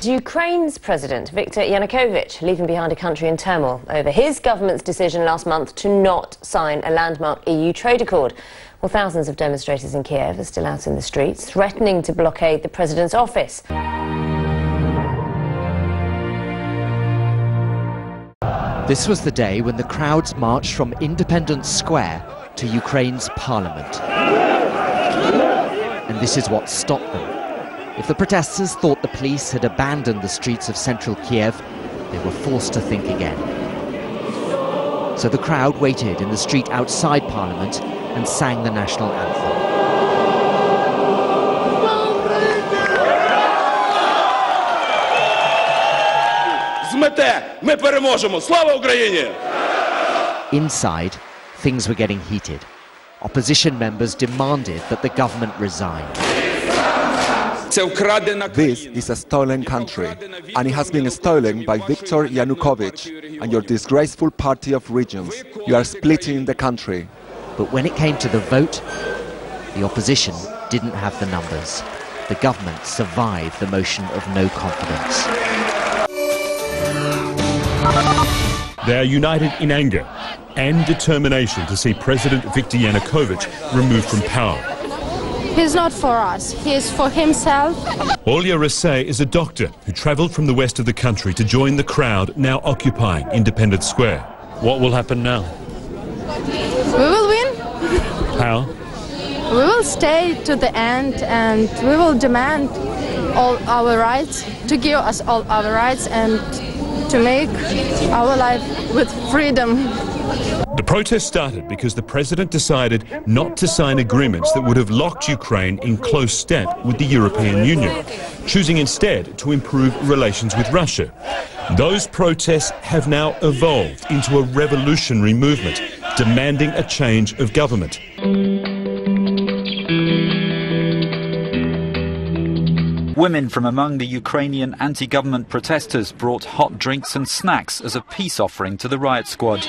Ukraine's President Viktor Yanukovych leaving behind a country in turmoil over his government's decision last month to not sign a landmark EU trade accord. Well, thousands of demonstrators in Kiev are still out in the streets, threatening to blockade the president's office. This was the day when the crowds marched from Independence Square to Ukraine's parliament. And this is what stopped them. If the protesters thought the police had abandoned the streets of central Kiev, they were forced to think again. So the crowd waited in the street outside Parliament and sang the national anthem. Inside, things were getting heated. Opposition members demanded that the government resign. This is a stolen country, and it has been stolen by Viktor Yanukovych and your disgraceful party of regions. You are splitting the country. But when it came to the vote, the opposition didn't have the numbers. The government survived the motion of no confidence. They are united in anger and determination to see President Viktor Yanukovych removed from power. He's not for us, he is for himself. Olya Rasay is a doctor who travelled from the west of the country to join the crowd now occupying Independence Square. What will happen now? We will win. How? We will stay to the end and we will demand all our rights, to give us all our rights and to make our life with freedom. The protest started because the president decided not to sign agreements that would have locked Ukraine in close step with the European Union, choosing instead to improve relations with Russia. Those protests have now evolved into a revolutionary movement, demanding a change of government. Women from among the Ukrainian anti-government protesters brought hot drinks and snacks as a peace offering to the riot squad.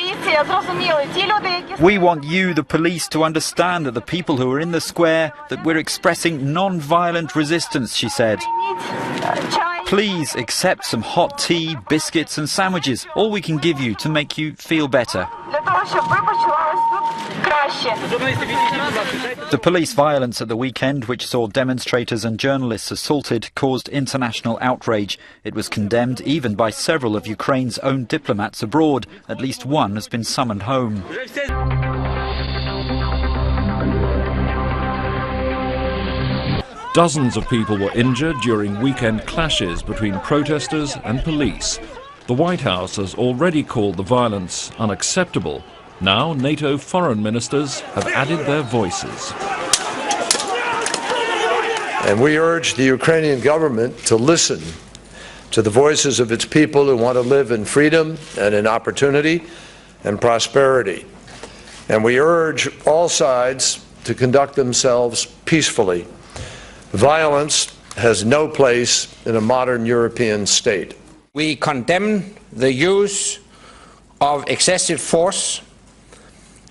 We want you, the police, to understand that the people who are in the square, that we're expressing non-violent resistance, she said. Please accept some hot tea, biscuits and sandwiches, all we can give you to make you feel better. The police violence at the weekend, which saw demonstrators and journalists assaulted, caused international outrage. It was condemned even by several of Ukraine's own diplomats abroad. At least one has been summoned home. Dozens of people were injured during weekend clashes between protesters and police. The White House has already called the violence unacceptable. Now NATO foreign ministers have added their voices. And we urge the Ukrainian government to listen to the voices of its people who want to live in freedom and in opportunity and prosperity. And we urge all sides to conduct themselves peacefully. Violence has no place in a modern European state. We condemn the use of excessive force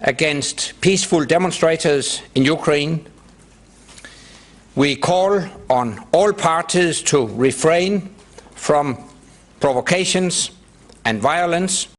against peaceful demonstrators in Ukraine. We call on all parties to refrain from provocations and violence.